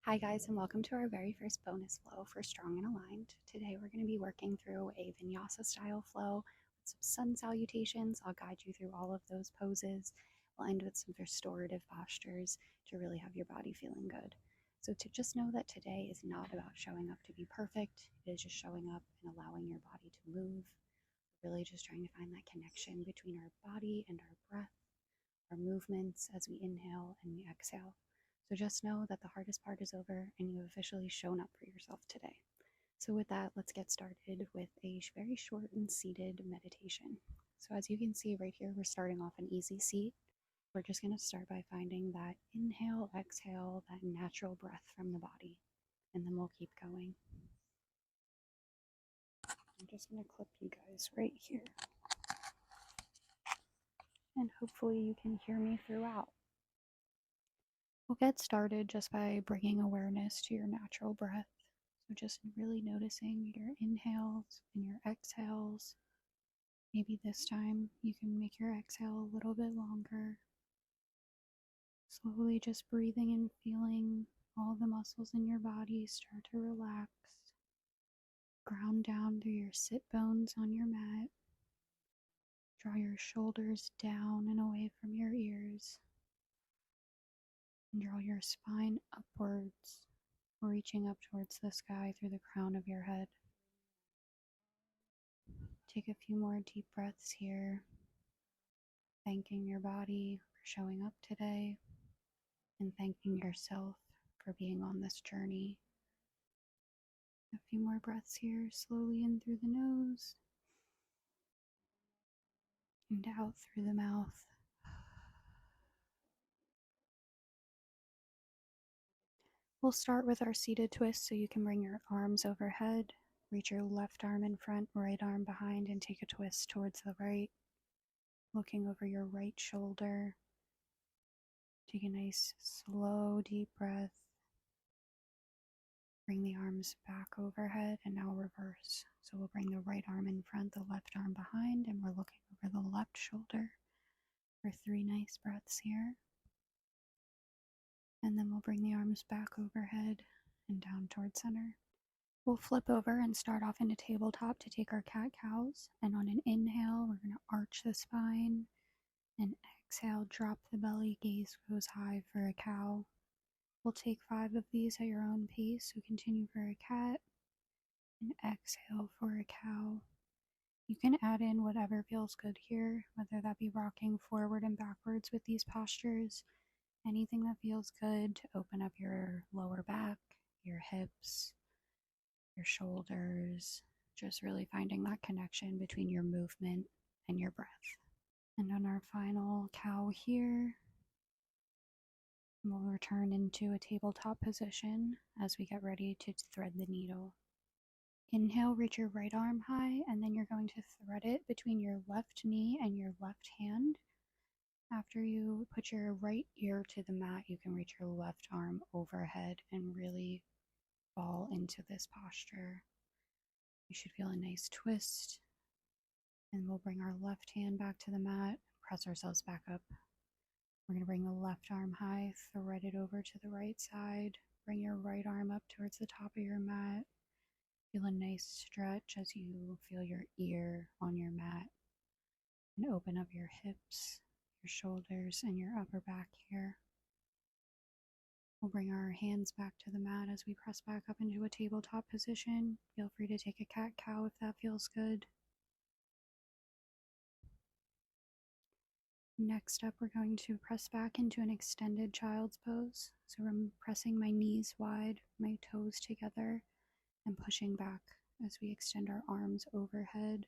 Hi guys, and welcome to our very first bonus flow for Strong and Aligned. Today we're going to be working through a Vinyasa style flow with some sun salutations. I'll guide you through all of those poses. We'll end with some restorative postures to really have your body feeling good. So to just know that today is not about showing up to be perfect. It is just showing up and allowing your body to move. We're really just trying to find that connection between our body and our breath, our movements as we inhale and we exhale. So just know that the hardest part is over and you've officially shown up for yourself today. So with that, let's get started with a very short and seated meditation. So as you can see right here, we're starting off an easy seat. We're just going to start by finding that inhale, exhale, that natural breath from the body, and then we'll keep going. I'm just going to clip you guys right here. And hopefully you can hear me throughout. We'll get started just by bringing awareness to your natural breath. So just really noticing your inhales and your exhales. Maybe this time you can make your exhale a little bit longer. Slowly just breathing and feeling all the muscles in your body start to relax. Ground down through your sit bones on your mat. Draw your shoulders down and away from your ears. And draw your spine upwards, reaching up towards the sky through the crown of your head. Take a few more deep breaths here, thanking your body for showing up today and thanking yourself for being on this journey. A few more breaths here, slowly in through the nose and out through the mouth. We'll start with our seated twist, so you can bring your arms overhead, reach your left arm in front, right arm behind, and take a twist towards the right, looking over your right shoulder. Take a nice, slow, deep breath. Bring the arms back overhead and now reverse. So we'll bring the right arm in front, the left arm behind, and we're looking over the left shoulder for 3 nice breaths here. And then we'll bring the arms back overhead and down towards center. We'll flip over and start off into tabletop to take our cat-cows. And on an inhale, we're going to arch the spine. And exhale, drop the belly, gaze goes high for a cow. We'll take 5 of these at your own pace, so continue for a cat. And exhale for a cow. You can add in whatever feels good here, whether that be rocking forward and backwards with these postures, anything that feels good to open up your lower back, your hips, your shoulders, just really finding that connection between your movement and your breath. And on our final cow here, we'll return into a tabletop position as we get ready to thread the needle. Inhale, reach your right arm high, and then you're going to thread it between your left knee and your left hand. After you put your right ear to the mat, you can reach your left arm overhead and really fall into this posture. You should feel a nice twist. And we'll bring our left hand back to the mat, press ourselves back up. We're going to bring the left arm high, thread it over to the right side, bring your right arm up towards the top of your mat. Feel a nice stretch as you feel your ear on your mat, and open up your hips, your shoulders, and your upper back here. We'll bring our hands back to the mat as we press back up into a tabletop position. Feel free to take a cat-cow if that feels good. Next up, we're going to press back into an extended child's pose. So I'm pressing my knees wide, my toes together, and pushing back as we extend our arms overhead.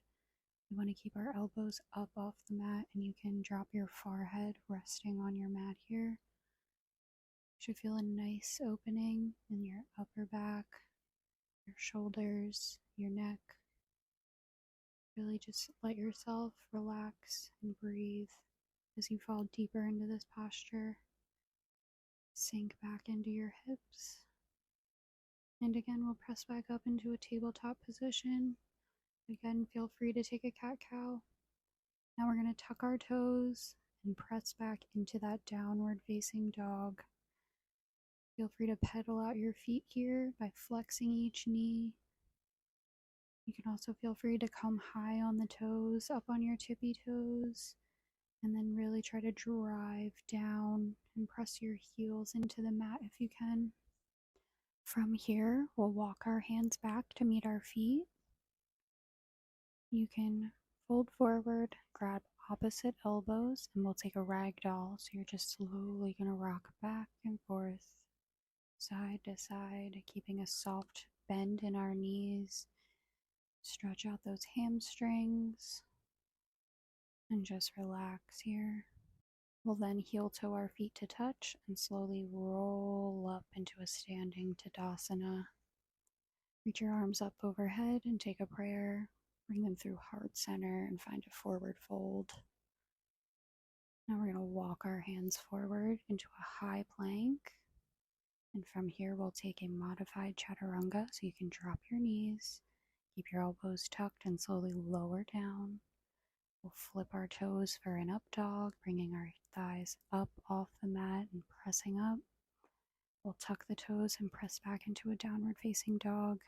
We want to keep our elbows up off the mat, and you can drop your forehead resting on your mat here. You should feel a nice opening in your upper back, your shoulders, your neck. Really just let yourself relax and breathe as you fall deeper into this posture. Sink back into your hips. And again, we'll press back up into a tabletop position. Again, feel free to take a cat-cow. Now we're going to tuck our toes and press back into that downward facing dog. Feel free to pedal out your feet here by flexing each knee. You can also feel free to come high on the toes, up on your tippy toes, and then really try to drive down and press your heels into the mat if you can. From here, we'll walk our hands back to meet our feet. You can fold forward, grab opposite elbows, and we'll take a rag doll. So you're just slowly going to rock back and forth, side to side, keeping a soft bend in our knees. Stretch out those hamstrings and just relax here. We'll then heel toe our feet to touch and slowly roll up into a standing Tadasana. Reach your arms up overhead and take a prayer. Bring them through heart center and find a forward fold. Now we're going to walk our hands forward into a high plank. And from here, we'll take a modified chaturanga, so you can drop your knees, keep your elbows tucked, and slowly lower down. We'll flip our toes for an up dog, bringing our thighs up off the mat and pressing up. We'll tuck the toes and press back into a downward facing dog.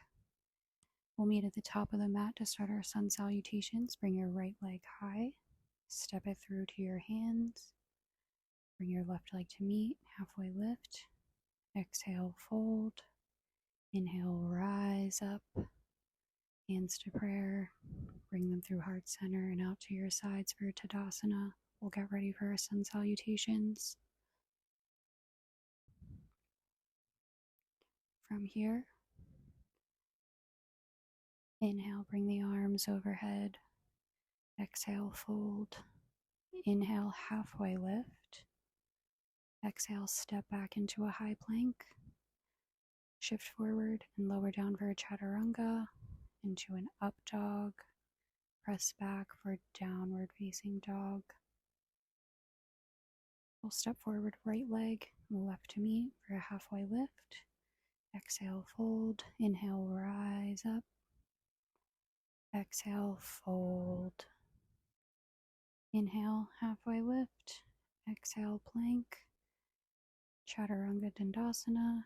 We'll meet at the top of the mat to start our sun salutations. Bring your right leg high, step it through to your hands. Bring your left leg to meet, halfway lift. Exhale, fold. Inhale, rise up. Hands to prayer. Bring them through heart center and out to your sides for Tadasana. We'll get ready for our sun salutations. From here, inhale, bring the arms overhead. Exhale, fold. Inhale, halfway lift. Exhale, step back into a high plank. Shift forward and lower down for a chaturanga, into an up dog. Press back for downward facing dog. We'll step forward, right leg, left to meet for a halfway lift. Exhale, fold. Inhale, rise up. Exhale, fold. Inhale, halfway lift. Exhale, plank. Chaturanga Dandasana.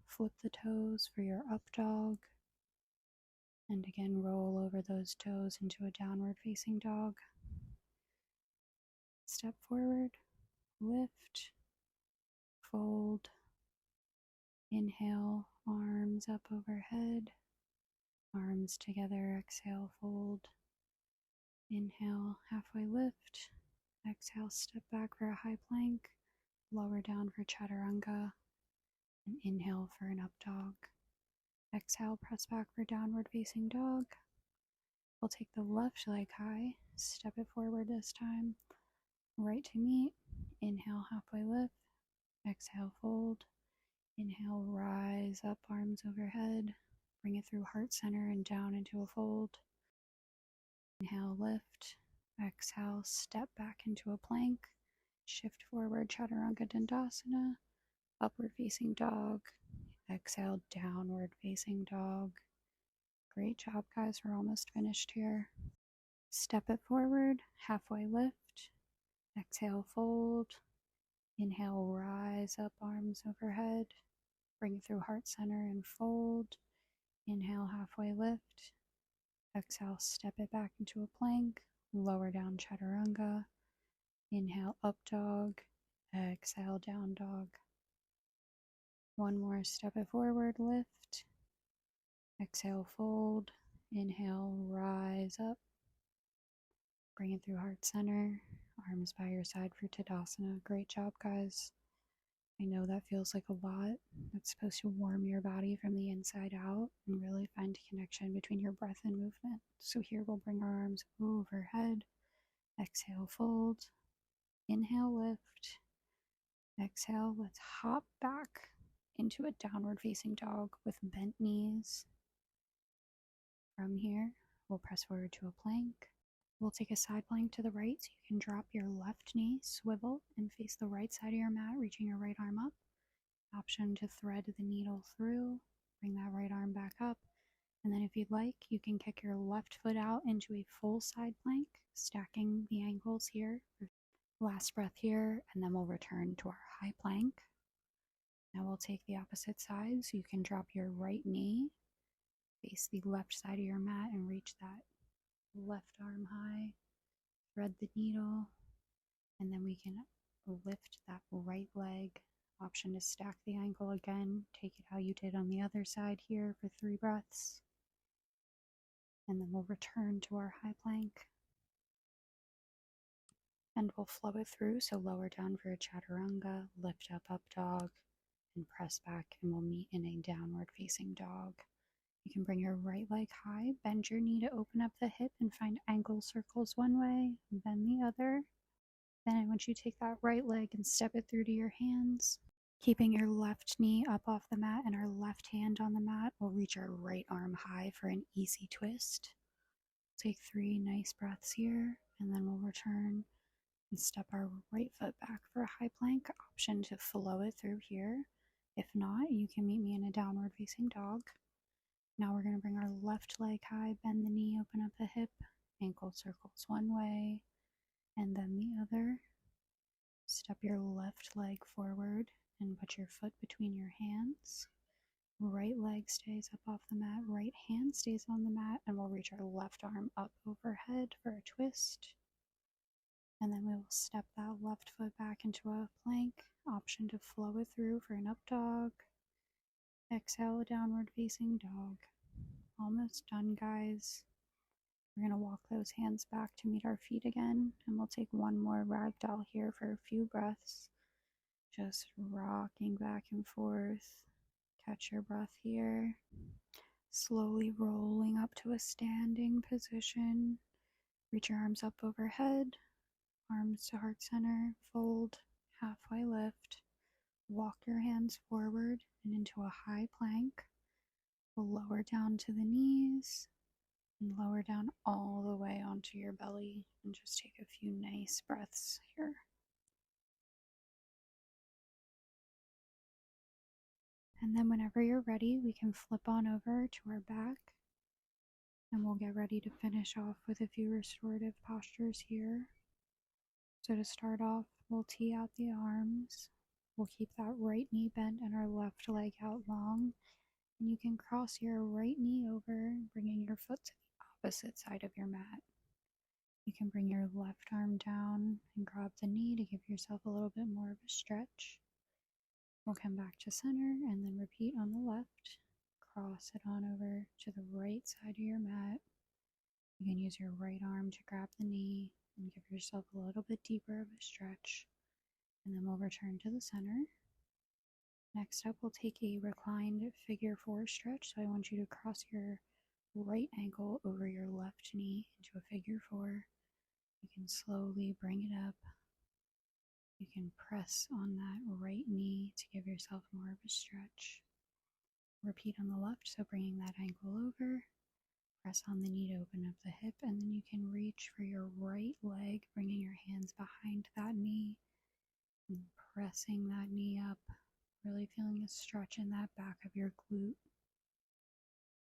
Flip the toes for your up dog. And again, roll over those toes into a downward facing dog. Step forward, lift, fold. Inhale, arms up overhead. Arms together, exhale, fold. Inhale, halfway lift. Exhale, step back for a high plank. Lower down for chaturanga. And inhale for an up dog. Exhale, press back for downward facing dog. We'll take the left leg high, step it forward this time. Right to meet. Inhale, halfway lift. Exhale, fold. Inhale, rise up, arms overhead. Bring it through heart center and down into a fold. Inhale, lift. Exhale, step back into a plank. Shift forward, chaturanga dandasana. Upward facing dog. Exhale, downward facing dog. Great job, guys. We're almost finished here. Step it forward, halfway lift. Exhale, fold. Inhale, rise up, arms overhead. Bring it through heart center and fold. Inhale, halfway lift. Exhale, step it back into a plank. Lower down chaturanga. Inhale, up dog. Exhale, down dog. One more, step it forward, lift. Exhale, fold. Inhale, rise up. Bring it through heart center. Arms by your side for Tadasana. Great job, guys. I know that feels like a lot. It's supposed to warm your body from the inside out and really find a connection between your breath and movement. So here we'll bring our arms overhead. Exhale, fold. Inhale, lift. Exhale, let's hop back into a downward facing dog with bent knees. From here, we'll press forward to a plank. We'll take a side plank to the right so you can drop your left knee, swivel, and face the right side of your mat, reaching your right arm up. Option to thread the needle through. Bring that right arm back up. And then if you'd like, you can kick your left foot out into a full side plank, stacking the ankles here. Last breath here, and then we'll return to our high plank. Now we'll take the opposite side, so you can drop your right knee, face the left side of your mat, and reach that left arm high, thread the needle, and then we can lift that right leg. Option to stack the ankle again. Take it how you did on the other side here for 3 breaths. And then we'll return to our high plank. And we'll flow it through, so lower down for a chaturanga, lift up, up dog, and press back, and we'll meet in a downward facing dog. You can bring your right leg high, bend your knee to open up the hip and find ankle circles one way, bend the other. Then I want you to take that right leg and step it through to your hands. Keeping your left knee up off the mat and our left hand on the mat, we'll reach our right arm high for an easy twist. Take 3 nice breaths here, and then we'll return and step our right foot back for a high plank. Option to flow it through here. If not, you can meet me in a downward facing dog. Now we're going to bring our left leg high, bend the knee, open up the hip, ankle circles one way, and then the other. Step your left leg forward and put your foot between your hands. Right leg stays up off the mat, right hand stays on the mat, and we'll reach our left arm up overhead for a twist. And then we will step that left foot back into a plank. Option to flow it through for an up dog. Exhale, a downward facing dog. Almost done, guys. We're going to walk those hands back to meet our feet again, and we'll take one more ragdoll here for a few breaths. Just rocking back and forth. Catch your breath here. Slowly rolling up to a standing position. Reach your arms up overhead, arms to heart center, fold, halfway lift. Walk your hands forward and into a high plank. We'll lower down to the knees and lower down all the way onto your belly, and just take a few nice breaths here. And then whenever you're ready, we can flip on over to our back, and we'll get ready to finish off with a few restorative postures here. So to start off, we'll tee out the arms. We'll keep that right knee bent and our left leg out long. And you can cross your right knee over, bringing your foot to the opposite side of your mat. You can bring your left arm down and grab the knee to give yourself a little bit more of a stretch. We'll come back to center and then repeat on the left. Cross it on over to the right side of your mat. You can use your right arm to grab the knee and give yourself a little bit deeper of a stretch. And then we'll return to the center. Next up, we'll take a reclined figure 4 stretch. So I want you to cross your right ankle over your left knee into a figure 4. You can slowly bring it up. You can press on that right knee to give yourself more of a stretch. Repeat on the left, so bringing that ankle over. Press on the knee to open up the hip, and then you can reach for your right leg, bringing your hands behind that knee and pressing that knee up, really feeling a stretch in that back of your glute.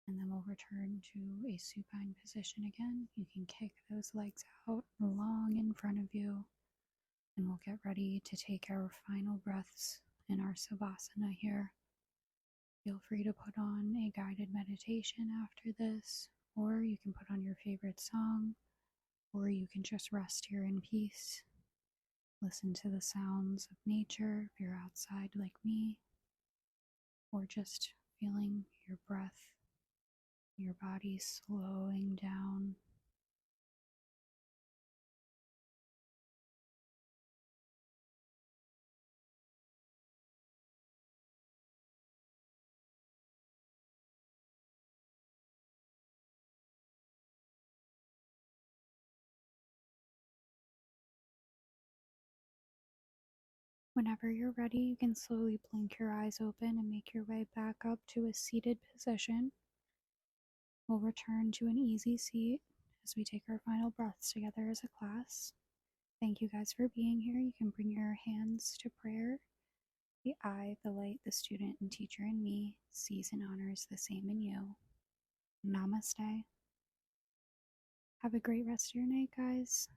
And then we'll return to a supine position again. You can kick those legs out long in front of you, and we'll get ready to take our final breaths in our savasana here. Feel free to put on a guided meditation after this, or you can put on your favorite song, or you can just rest here in peace. Listen to the sounds of nature if you're outside like me, or just feeling your breath, your body slowing down. Whenever you're ready, you can slowly blink your eyes open and make your way back up to a seated position. We'll return to an easy seat as we take our final breaths together as a class. Thank you guys for being here. You can bring your hands to prayer. The I, the light, the student and teacher in me sees and honors the same in you. Namaste. Have a great rest of your night, guys.